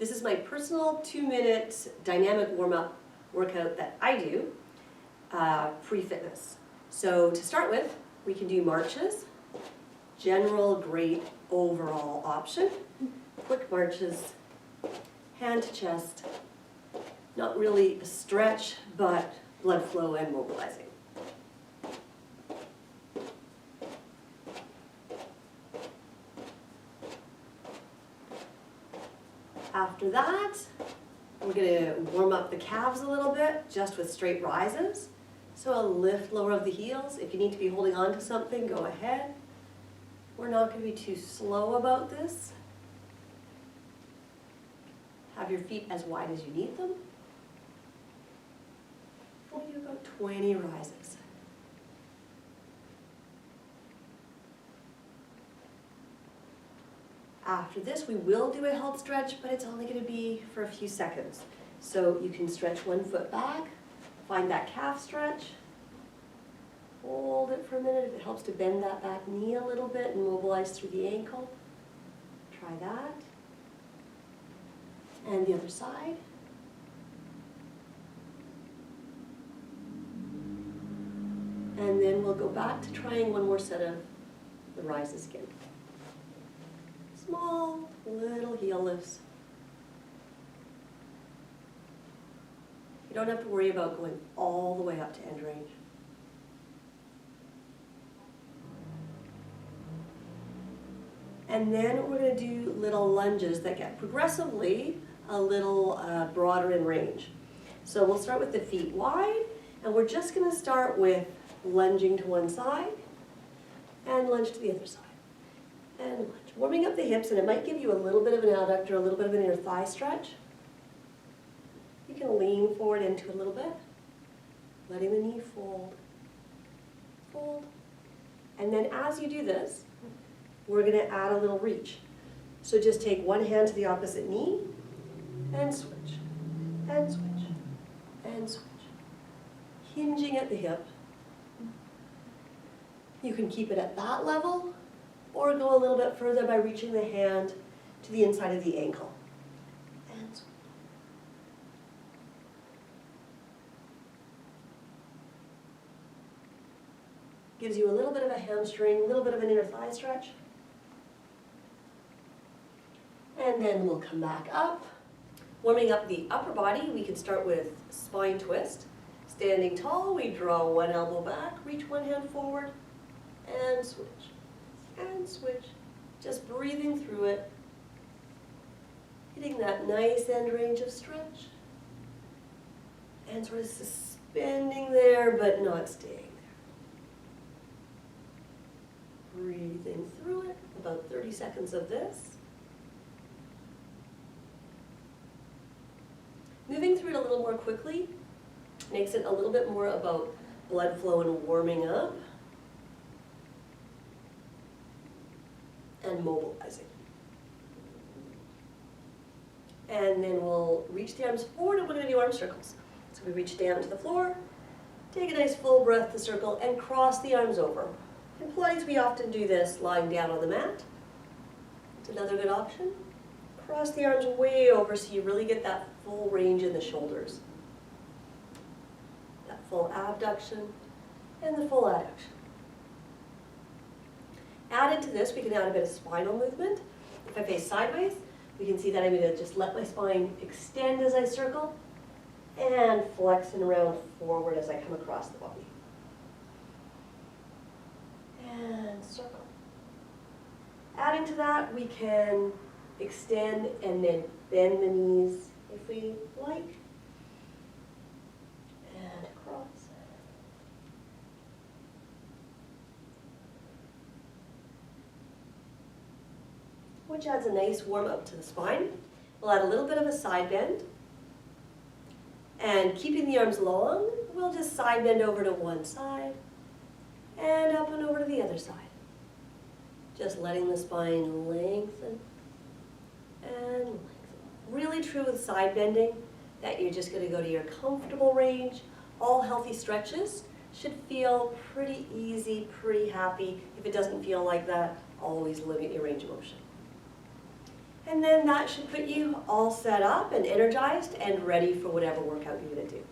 This is my personal 2-minute dynamic warm-up workout that I do pre-fitness. So to start with, we can do marches. General, great overall option. Quick marches, hand to chest. Not really a stretch, but blood flow and mobilizing. After that, we're going to warm up the calves a little bit, just with straight rises. So a lift lower of the heels. If you need to be holding on to something, go ahead. We're not going to be too slow about this. Have your feet as wide as you need them. We'll do about 20 rises. After this, we will do a held stretch, but it's only going to be for a few seconds. So you can stretch one foot back, find that calf stretch, hold it for a minute if it helps to bend that back knee a little bit and mobilize through the ankle. Try that. And the other side. And then we'll go back to trying one more set of the rises again. Small, little heel lifts. You don't have to worry about going all the way up to end range. And then we're going to do little lunges that get progressively a little broader in range. So we'll start with the feet wide, and we're just going to start with lunging to one side, and lunge to the other side, and lunge. Warming up the hips, and it might give you a little bit of an adductor, a little bit of an inner thigh stretch. You can lean forward into it a little bit, letting the knee fold, fold. And then as you do this, we're going to add a little reach. So just take one hand to the opposite knee, and switch, and switch, and switch. Hinging at the hip. You can keep it at that level, or go a little bit further by reaching the hand to the inside of the ankle. And switch. Gives you a little bit of a hamstring, a little bit of an inner thigh stretch. And then we'll come back up. Warming up the upper body, we can start with spine twist. Standing tall, we draw one elbow back, reach one hand forward, and switch. And switch, just breathing through it, hitting that nice end range of stretch, and sort of suspending there, but not staying there. Breathing through it, about 30 seconds of this. Moving through it a little more quickly makes it a little bit more about blood flow and warming up. And mobilizing. And then we'll reach the arms forward, and we're going to do arm circles. So we reach down to the floor, take a nice full breath to circle, and cross the arms over. In Pilates, we often do this lying down on the mat. It's another good option. Cross the arms way over so you really get that full range in the shoulders. That full abduction and the full adduction. Added to this, we can add a bit of spinal movement. If I face sideways, we can see that I'm going to just let my spine extend as I circle and flex and round forward as I come across the body. And circle. Adding to that, we can extend and then bend the knees if we like. And across. Which adds a nice warm up to the spine. We'll add a little bit of a side bend. And keeping the arms long, we'll just side bend over to one side and up and over to the other side. Just letting the spine lengthen and lengthen. Really true with side bending that you're just going to go to your comfortable range. All healthy stretches should feel pretty easy, pretty happy. If it doesn't feel like that, always limit your range of motion. And then that should put you all set up and energized and ready for whatever workout you're going to do.